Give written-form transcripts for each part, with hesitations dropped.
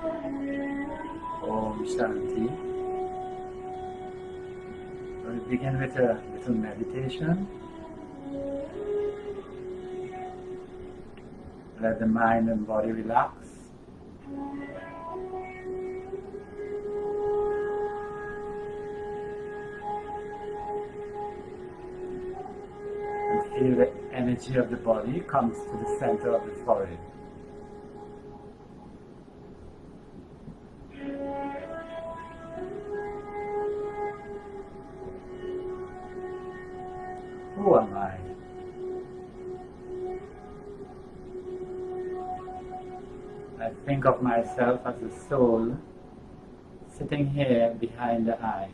Om Shanti. We'll begin with a little meditation. Let the mind and body relax. And feel the energy of the body comes to the center of the forehead. Who am I? I think of myself as a soul sitting here behind the eyes.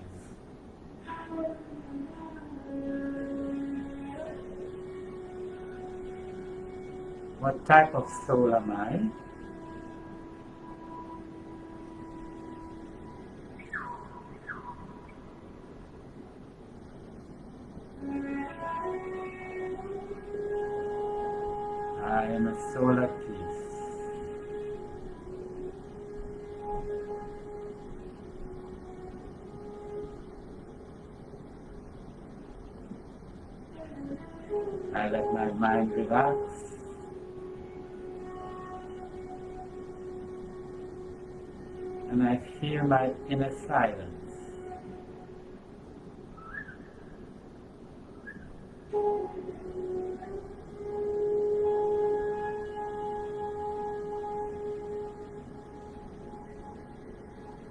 What type of soul am I? I am a soul at peace. I let my mind relax. And I feel my inner silence.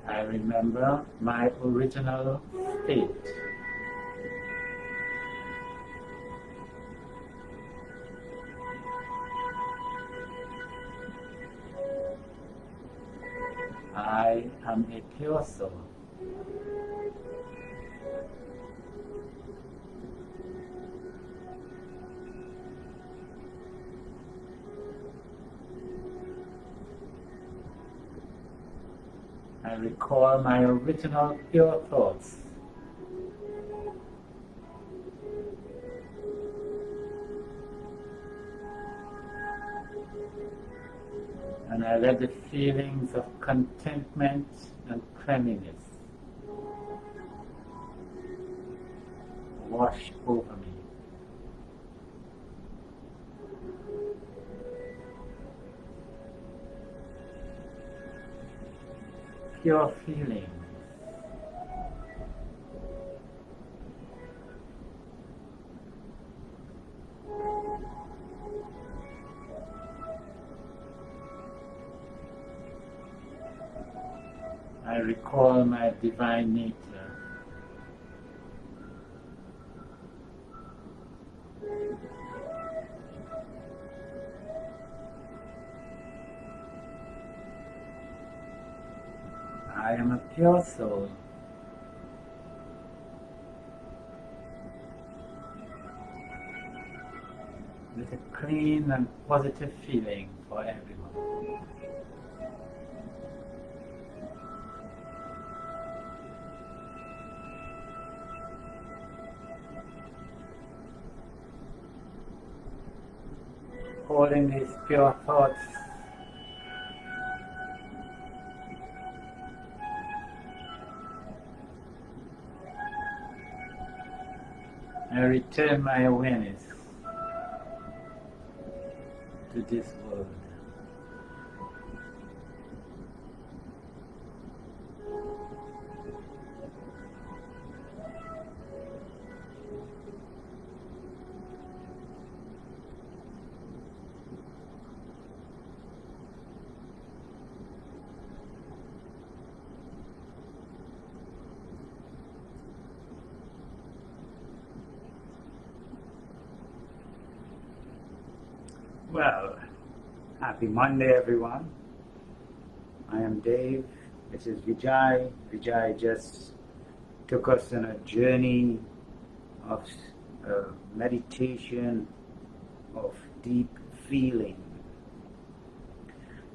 I remember my original state. I am a pure soul. I recall my original pure thoughts. And I let the feelings of contentment and cleanliness wash over me. Pure feelings. I recall my divine nature. I am a pure soul. With a clean and positive feeling for everyone. Holding these pure thoughts, I return my awareness to this world. Well, happy Monday everyone. I am Dave. This is Vijai. Vijai just took us on a journey of meditation, of deep feeling.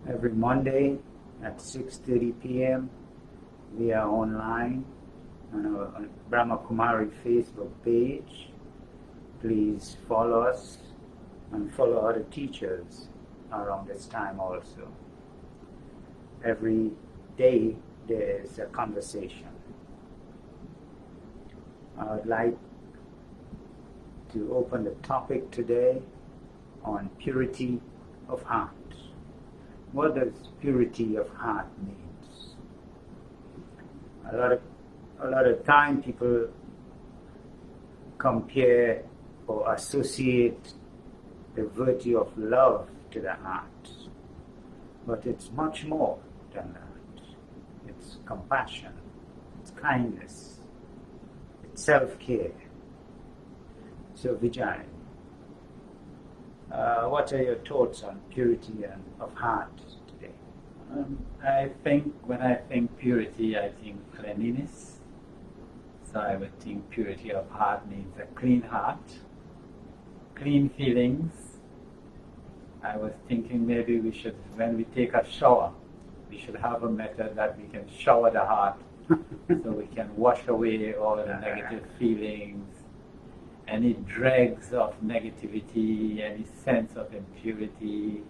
Every Monday at 6:30 p.m. we are online on our Brahma Kumari Facebook page. Please follow us and follow other teachers around this time also. every day there is a conversation. I would like to open the topic today on purity of heart. What does purity of heart means? A lot of time people compare or associate the virtue of love to the heart. But it's much more than that. It's compassion, it's kindness, it's self-care. So Vijay, what are your thoughts on purity of heart today? I think when I think purity, I think cleanliness. So I would think purity of heart means a clean heart, clean feelings. I was thinking maybe we should, when we take a shower, we should have a method that we can shower the heart so we can wash away all the negative feelings, any dregs of negativity, any sense of impurity,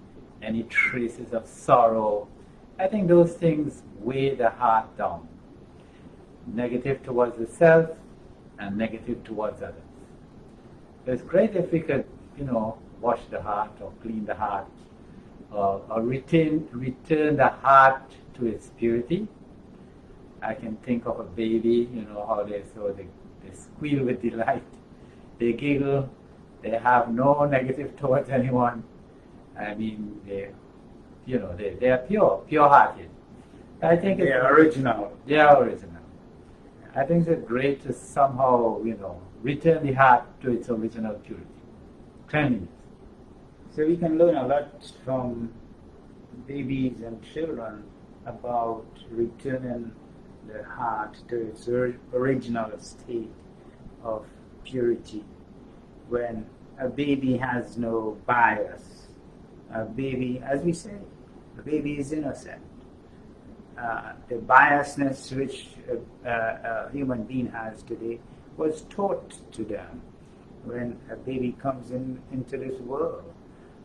any traces of sorrow. I think those things weigh the heart down. Negative towards the self and negative towards others. So it's great if we could, wash the heart or clean the heart or return the heart to its purity. I can think of a baby, how they squeal with delight. They giggle, they have no negative towards anyone. I mean, they are pure-hearted. I think they are original. They are original. I think it's great to somehow, return the heart to its original purity, cleanliness. So we can learn a lot from babies and children about returning the heart to its original state of purity. When a baby has no bias, a baby, as we say, a baby is innocent. The biasness which a human being has today was taught to them. When a baby comes into this world,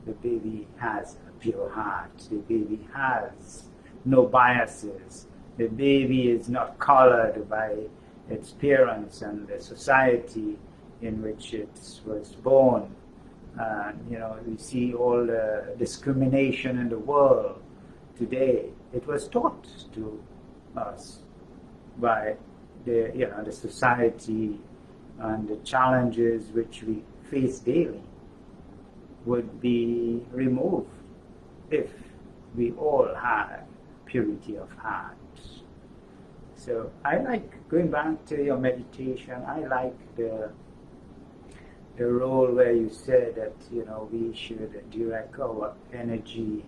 the baby has a pure heart. The baby has no biases. The baby is not colored by its parents and the society in which it was born. We see all the discrimination in the world today. It was taught to us by the society and the challenges which we face daily would be removed if we all had purity of heart. So I like, going back to your meditation, I like the role where you said that we should direct our energy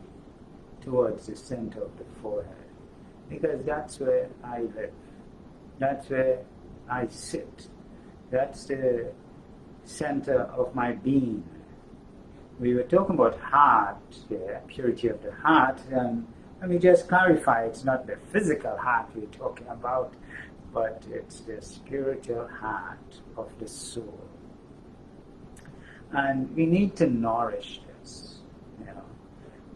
towards the center of the forehead, because that's where I live, that's where I sit, that's the center of my being. We were talking about heart, the purity of the heart, and let me just clarify, it's not the physical heart we're talking about, but it's the spiritual heart of the soul. And we need to nourish this.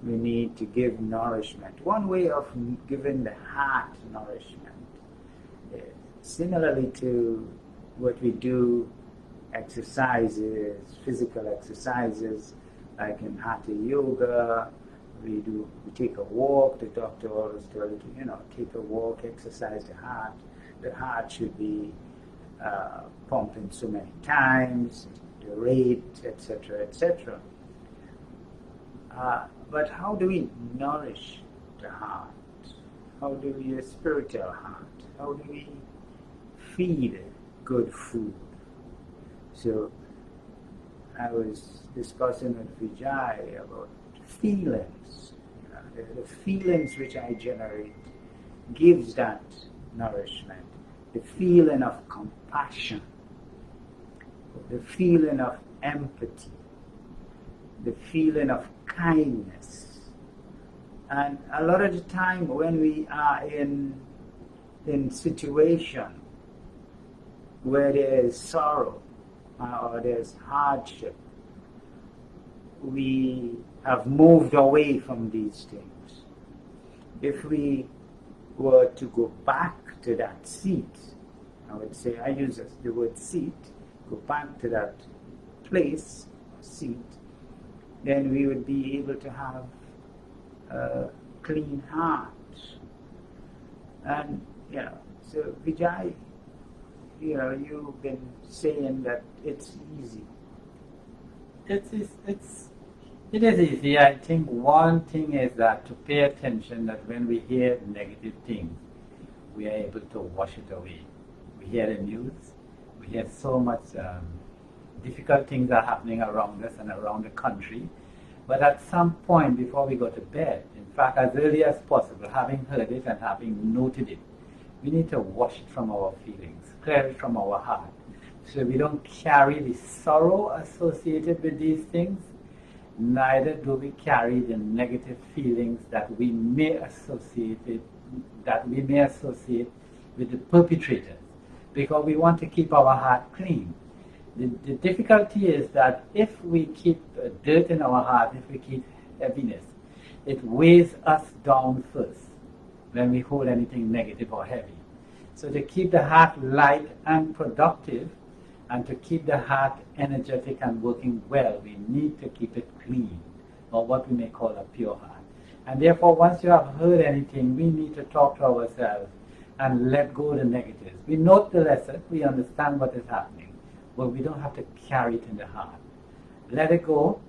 We need to give nourishment. One way of giving the heart nourishment is similarly to what we do, exercises, physical exercises, like in Hatha Yoga. We take a walk. The doctor always tells you, take a walk, exercise the heart. The heart should be pumping so many times, the rate, etc., etc. But how do we nourish the heart? How do we, the spiritual heart? How do we feed good food? So I was discussing with Vijai about feelings. The feelings which I generate gives that nourishment. The feeling of compassion, the feeling of empathy, the feeling of kindness. And a lot of the time when we are in situation where there is sorrow or there's hardship, we have moved away from these things. if we were to go back to that seat, I would say, I use the word seat, go back to that place, seat, then we would be able to have a clean heart. And, so Vijay, you've been saying that it's easy. It is easy. I think one thing is that to pay attention that when we hear negative things, we are able to wash it away. We hear the news, we hear so much difficult things are happening around us and around the country. But at some point before we go to bed, in fact, as early as possible, having heard it and having noted it, we need to wash it from our feelings, clear it from our heart, so we don't carry the sorrow associated with these things, neither do we carry the negative feelings that we may associate with the perpetrators, because we want to keep our heart clean. The difficulty is that if we keep dirt in our heart, if we keep heaviness, it weighs us down first when we hold anything negative or heavy. So to keep the heart light and productive, and to keep the heart energetic and working well, we need to keep it clean, or what we may call a pure heart. And therefore, once you have heard anything, we need to talk to ourselves and let go of the negatives. We note the lesson, we understand what is happening, but we don't have to carry it in the heart. Let it go.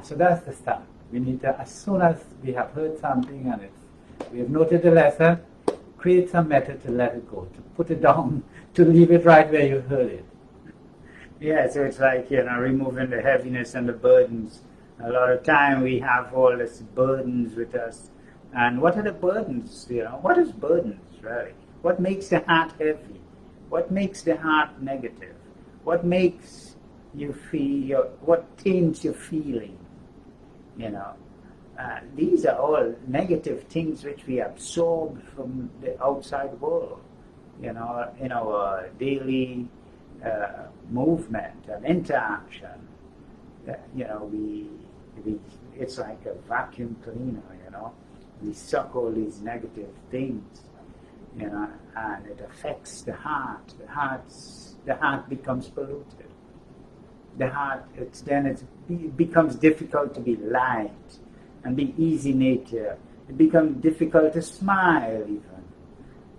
So that's the start. We need to, as soon as we have heard something and we have noted the lesson, create some method to let it go, to put it down, to leave it right where you heard it. Yeah, so it's like, removing the heaviness and the burdens. A lot of time we have all these burdens with us. And what are the burdens? What is burdens, really? What makes the heart heavy? What makes the heart negative? What makes you feel, what taints your feeling? These are all negative things which we absorb from the outside world, in our daily movement and interaction. It's like a vacuum cleaner, we suck all these negative things, and it affects the heart. The heart becomes polluted. The heart, it becomes difficult to be light and be easy nature. It becomes difficult to smile even,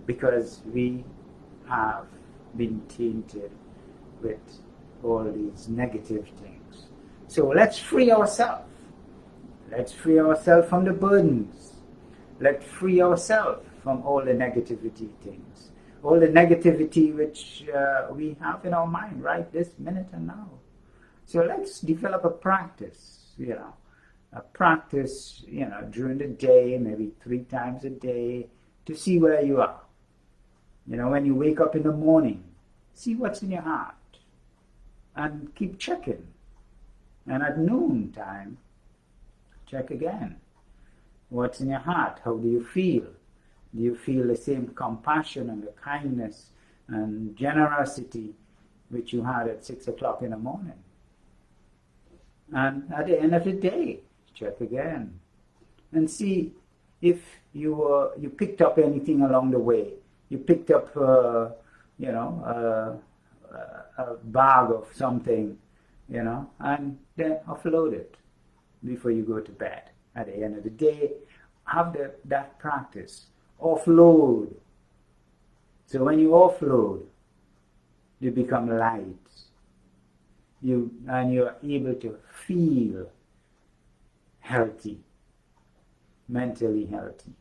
because we have been tainted with all these negative things. So let's free ourselves. Let's free ourselves from the burdens. Let's free ourselves from all the negativity things. All the negativity which we have in our mind right this minute and now. So let's develop a practice, a practice, during the day, maybe 3 times a day, to see where you are. When you wake up in the morning, see what's in your heart and keep checking. And at noon time, check again. What's in your heart? How do you feel? Do you feel the same compassion and the kindness and generosity which you had at 6 o'clock in the morning? And at the end of the day, check again and see if you picked up anything along the way. You picked up, a bag of something, and then offload it before you go to bed. At the end of the day, have that practice. Offload. So when you offload, you become light. You are able to feel healthy, mentally healthy.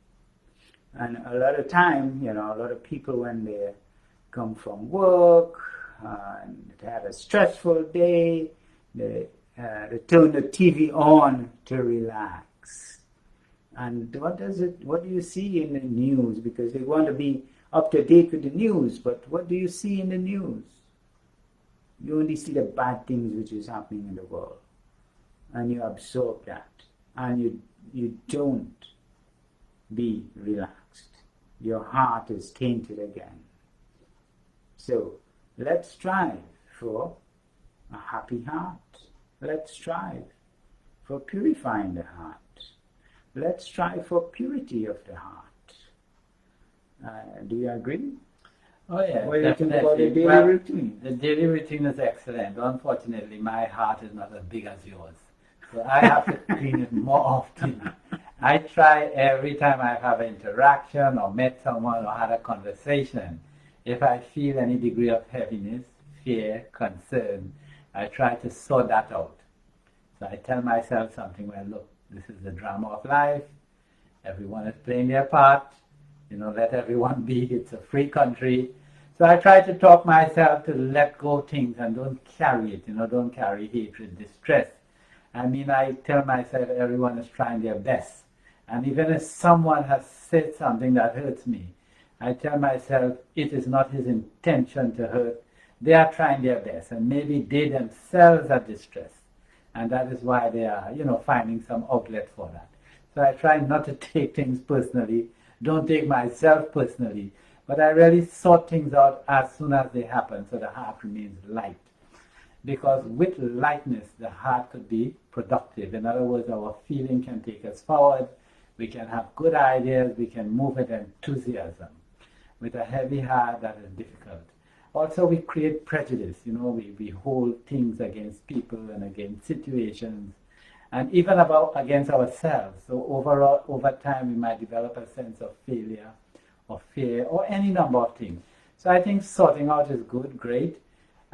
And a lot of time, a lot of people, when they come from work and they have a stressful day, they turn the TV on to relax. And what do you see in the news? Because they want to be up to date with the news, but what do you see in the news? You only see the bad things which is happening in the world, and you absorb that, and you don't be relaxed. Your heart is tainted again. So let's strive for a happy heart. Let's strive for purifying the heart. let's try for purity of the heart. Do you agree? Oh yeah, What do you think about the definitely. daily Well, routine? the daily routine is excellent. Unfortunately, my heart is not as big as yours. So I have to clean it more often. I try every time I have an interaction or met someone or had a conversation, if I feel any degree of heaviness, fear, concern, I try to sort that out. So I tell myself something, well, look, this is the drama of life. Everyone is playing their part. Let everyone be. It's a free country. So I try to talk myself to let go of things and don't carry it, don't carry hatred, distress. I tell myself everyone is trying their best. And even if someone has said something that hurts me, I tell myself it is not his intention to hurt. They are trying their best, and maybe they themselves are distressed. And that is why they are, finding some outlet for that. So I try not to take things personally, don't take myself personally, but I really sort things out as soon as they happen so the heart remains light. Because with lightness, the heart could be productive. In other words, our feeling can take us forward, we can have good ideas, we can move with enthusiasm. With a heavy heart, that is difficult. Also, we create prejudice, we hold things against people and against situations, and even against ourselves. So over time, we might develop a sense of failure or fear or any number of things. So I think sorting out is good, great.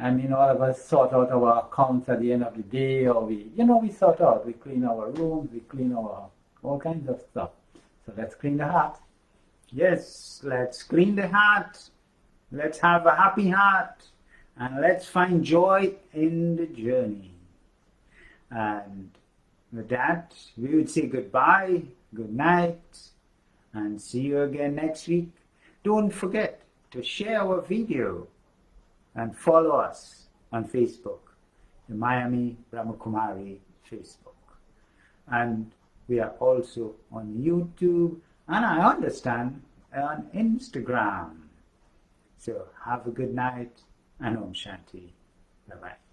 All of us sort out our accounts at the end of the day, or we sort out, we clean our rooms, we clean all kinds of stuff. So let's clean the heart. Yes, let's clean the heart. Let's have a happy heart. And let's find joy in the journey. And with that, we would say goodbye, good night, and see you again next week. Don't forget to share our video and follow us on Facebook, the Miami Brahmakumari Facebook. And we are also on YouTube, and I understand on Instagram. So have a good night and Om Shanti. Bye-bye.